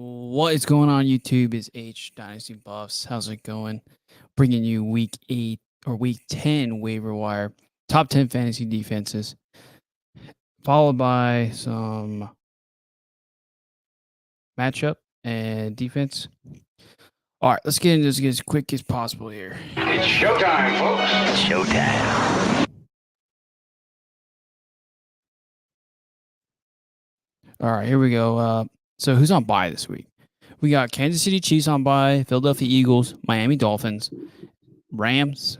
What is going on YouTube is H Dynasty Buffs. How's it going? Bringing you week 8 or week 10 waiver wire, top 10 fantasy defenses, followed by some matchup and defense. All right, let's get into this as quick as possible here. It's showtime, folks. It's showtime. All right, here we go. So who's on bye this week? We got Kansas City Chiefs on bye, Philadelphia Eagles, Miami Dolphins, Rams.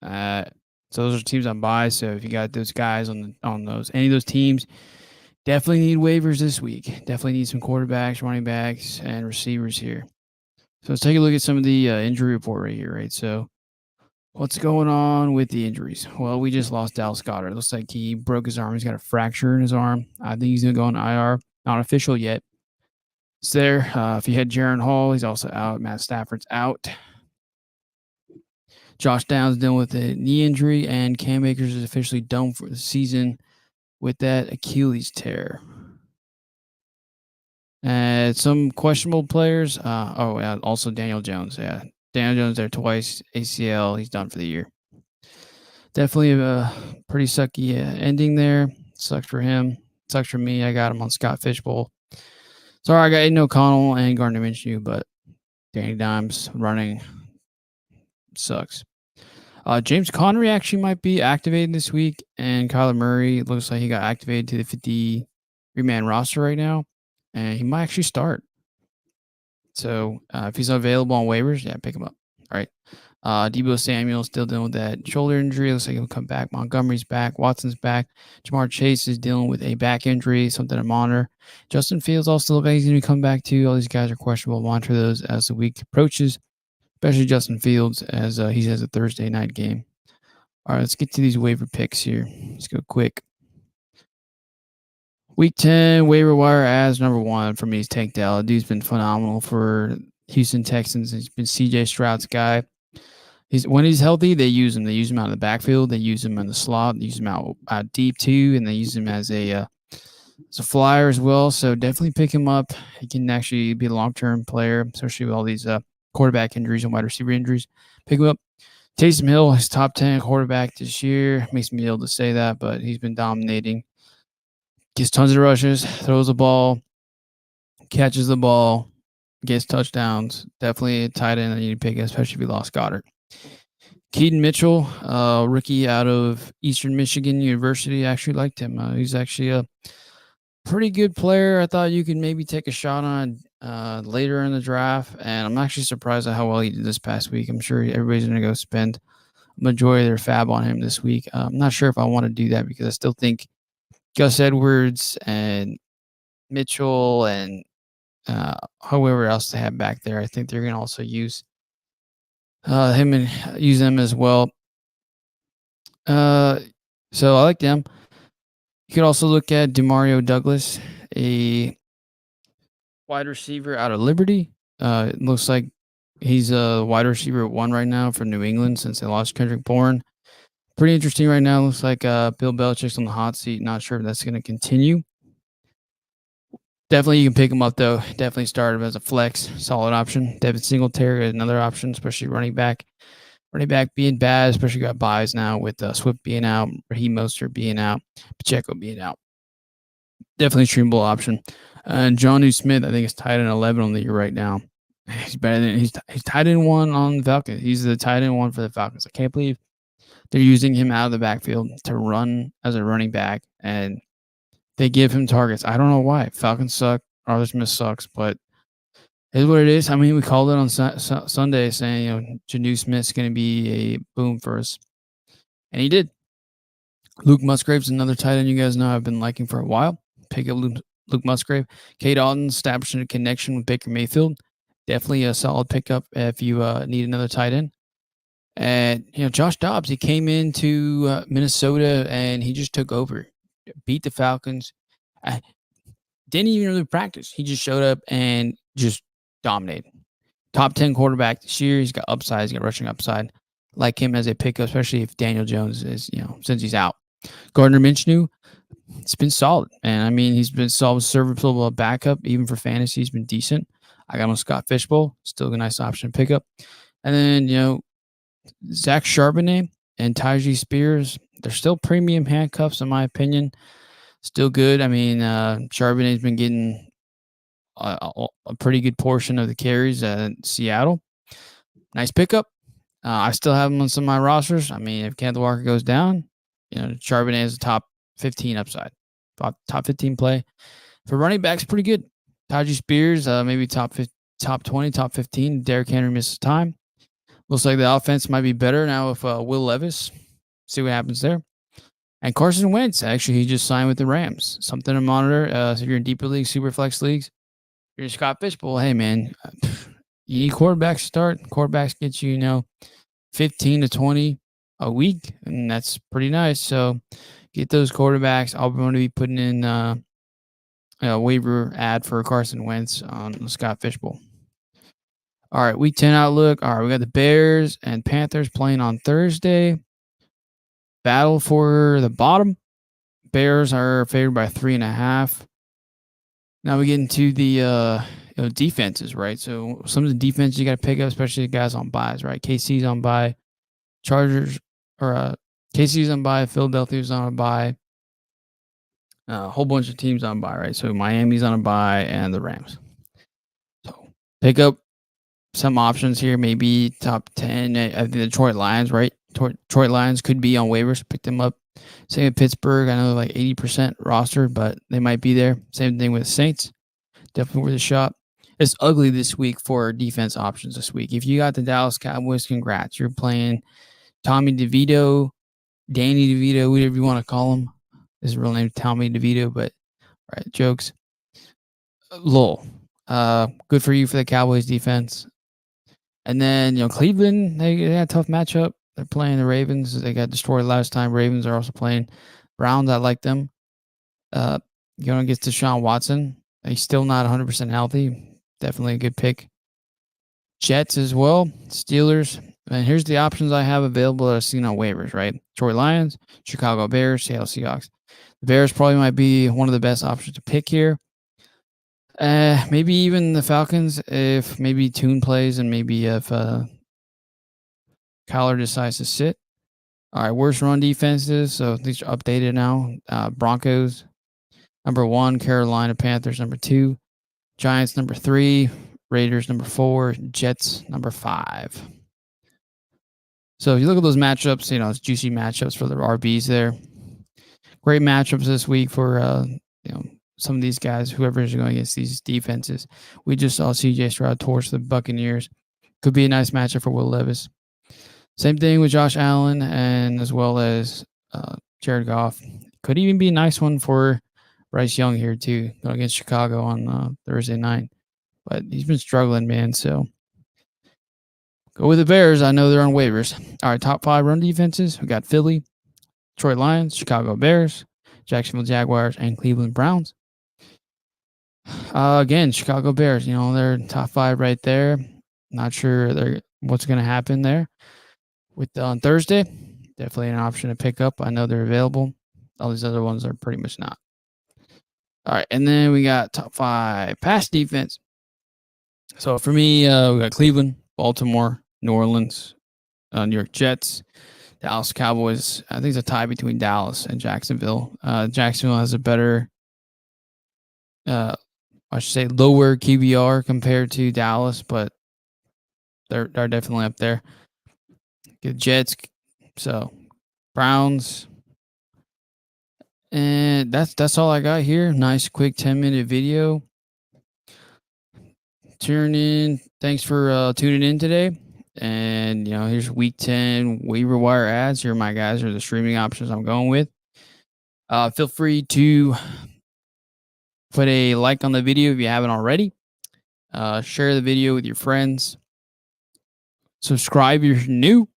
So those are teams on bye. So if you got those guys on those any of those teams, definitely need waivers this week. Definitely need some quarterbacks, running backs, and receivers here. So let's take a look at some of the injury report right here. Right. So what's going on with the injuries? Well, we just lost Dallas Goedert. Looks like he broke his arm. He's got a fracture in his arm. I think he's going to go on IR. Not official yet. It's there. If you had Jaron Hall, he's also out. Matt Stafford's out. Josh Downs dealing with a knee injury, and Cam Akers is officially done for the season with that Achilles tear. Some questionable players. Also Daniel Jones. Yeah, Daniel Jones there twice. ACL. He's done for the year. Definitely a pretty sucky ending there. Sucks for him. Sucks for me. I got him on Scott Fishbowl. Sorry, I got Aiden O'Connell and Gardner Minshew, but Danny Dimes running sucks. James Connery actually might be activated this week, and Kyler Murray looks like he got activated to the 53-man roster right now, and he might actually start. So if he's available on waivers, yeah, pick him up. All right. Deebo Samuel still dealing with that shoulder injury. Looks like he'll come back. Montgomery's back. Watson's back. Jamar Chase is dealing with a back injury, something to monitor. Justin Fields also looks like he's going to come back too. All these guys are questionable. Monitor those as the week approaches, especially Justin Fields as he has a Thursday night game. All right, let's get to these waiver picks here. Let's go quick. Week 10, waiver wire as number 1 for me is Tank Dell. Dude's been phenomenal for Houston Texans. He's been CJ Stroud's guy. When he's healthy, they use him. They use him out of the backfield. They use him in the slot. They use him out deep too, and they use him as a flyer as well. So definitely pick him up. He can actually be a long-term player, especially with all these quarterback injuries and wide receiver injuries. Pick him up. Taysom Hill, his top 10 quarterback this year. Makes me able to say that, but he's been dominating. Gets tons of rushes, throws the ball, catches the ball, gets touchdowns. Definitely a tight end that you need to pick, especially if you lost Goddard. Keaton Mitchell, rookie out of Eastern Michigan University. I actually liked him. He's actually a pretty good player. I thought you could maybe take a shot on later in the draft, and I'm actually surprised at how well he did this past week. I'm sure everybody's going to go spend a majority of their fab on him this week. I'm not sure if I want to do that because I still think Gus Edwards and Mitchell and whoever else they have back there, I think they're going to also use him and use them as well. So I like them. You could also look at Demario Douglas, a wide receiver out of Liberty. It looks like he's a wide receiver 1 right now for New England since they lost Kendrick Bourne. Pretty interesting right now. Looks like Bill Belichick's on the hot seat. Not sure if that's going to continue. Definitely you can pick him up, though. Definitely start him as a flex. Solid option. Devin Singletary is another option, especially running back. Running back being bad, especially got buys now with Swift being out, Raheem Mostert being out, Pacheco being out. Definitely a streamable option. And Jonnu Smith, I think, is tight end 11 on the year right now. He's better than he's tight end 1 on the Falcons. He's the tight end 1 for the Falcons. I can't believe they're using him out of the backfield to run as a running back, and they give him targets. I don't know why. Falcons suck. Arthur Smith sucks, but it is what it is. I mean, we called it on Sunday saying, Jonnu Smith's going to be a boom for us, and he did. Luke Musgrave's another tight end you guys know I've been liking for a while. Pick up Luke Musgrave. Kate Auden establishing a connection with Baker Mayfield. Definitely a solid pickup if you need another tight end. And, Josh Dobbs, he came into Minnesota and he just took over. Beat the Falcons. Didn't even really practice. He just showed up and just dominated. Top 10 quarterback this year. He's got upside. He's got rushing upside. Like him as a pickup, especially if Daniel Jones is, since he's out. Gardner Minshew, it's been solid. And I mean, he's been solid serviceable backup, even for fantasy. He's been decent. I got him on Scott Fishbowl, still a nice option to pick up. And then, Zach Charbonnet and Tyjae Spears, they're still premium handcuffs, in my opinion. Still good. I mean, Charbonnet's been getting a pretty good portion of the carries at Seattle. Nice pickup. I still have him on some of my rosters. I mean, if Kenneth Walker goes down, Charbonnet is a top 15 upside, top 15 play. For running backs, pretty good. Tyjae Spears, maybe top 20, top 15. Derrick Henry misses time. Looks like the offense might be better now with Will Levis. See what happens there. And Carson Wentz, actually, he just signed with the Rams. Something to monitor. So if you're in deeper leagues, super flex leagues, you're in Scott Fishbowl. Hey, man, you need quarterbacks to start. Quarterbacks get you, 15 to 20 a week, and that's pretty nice. So get those quarterbacks. I'll going to be putting in a waiver ad for Carson Wentz on Scott Fishbowl. All right, week 10 outlook. All right, we got the Bears and Panthers playing on Thursday. Battle for the bottom. Bears are favored by 3.5. Now we get into the defenses, right? So some of the defenses you got to pick up, especially the guys on buys, right? KC's on buy, KC's on buy, Philadelphia's on a buy, a whole bunch of teams on buy, right? So Miami's on a buy and the Rams. So pick up some options here, maybe top 10. I think the Detroit Lions, right? Detroit Lions could be on waivers. Pick them up. Same with Pittsburgh. I know like 80% rostered, but they might be there. Same thing with the Saints. Definitely worth a shot. It's ugly this week for defense options this week. If you got the Dallas Cowboys, congrats. You're playing Tommy DeVito, Danny DeVito, whatever you want to call him. His real name Tommy DeVito, but right, jokes. Lowell. Good for you for the Cowboys defense. And then, Cleveland, they had a tough matchup. They're playing the Ravens. They got destroyed last time. Ravens are also playing Browns. I like them. Going against Deshaun Watson. He's still not 100% healthy. Definitely a good pick. Jets as well. Steelers. And here's the options I have available that I've seen on waivers, right? Detroit Lions, Chicago Bears, Seattle Seahawks. The Bears probably might be one of the best options to pick here. Maybe even the Falcons if maybe Tune plays and maybe if Kyler decides to sit. All right, worst run defenses. So these are updated now. Broncos, number 1. Carolina Panthers, number 2. Giants, number 3. Raiders, number 4. Jets, number 5. So if you look at those matchups, it's juicy matchups for the RBs there. Great matchups this week for, some of these guys, whoever's going against these defenses. We just saw CJ Stroud torch the Buccaneers. Could be a nice matchup for Will Levis. Same thing with Josh Allen and as well as Jared Goff. Could even be a nice one for Bryce Young here too, going against Chicago on Thursday night. But he's been struggling, man. So go with the Bears. I know they're on waivers. All right, top 5 run defenses. We got Philly, Detroit Lions, Chicago Bears, Jacksonville Jaguars, and Cleveland Browns. Again, Chicago Bears, they're top 5 right there. Not sure what's going to happen there. With on Thursday, definitely an option to pick up. I know they're available. All these other ones are pretty much not. All right, and then we got top 5 pass defense. So for me, we got Cleveland, Baltimore, New Orleans, New York Jets, Dallas Cowboys. I think it's a tie between Dallas and Jacksonville. Jacksonville has a better, I should say, lower QBR compared to Dallas, but they're definitely up there. Get Jets, so Browns, and that's all I got here. Nice, quick 10-minute video. Tune in. Thanks for tuning in today. And here's week 10 waiver wire ads. Here are my guys. Are the streaming options I'm going with. Feel free to put a like on the video if you haven't already. Share the video with your friends. Subscribe if you're new.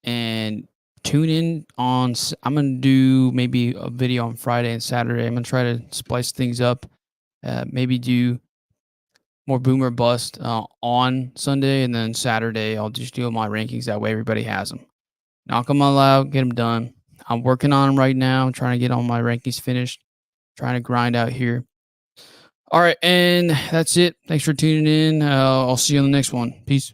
And tune in on, I'm going to do maybe a video on Friday and Saturday. I'm going to try to splice things up. Maybe do more boomer bust on Sunday. And then Saturday, I'll just do my rankings. That way everybody has them. Knock them all out. Get them done. I'm working on them right now. I'm trying to get all my rankings finished. Trying to grind out here. All right, and that's it. Thanks for tuning in. I'll see you on the next one. Peace.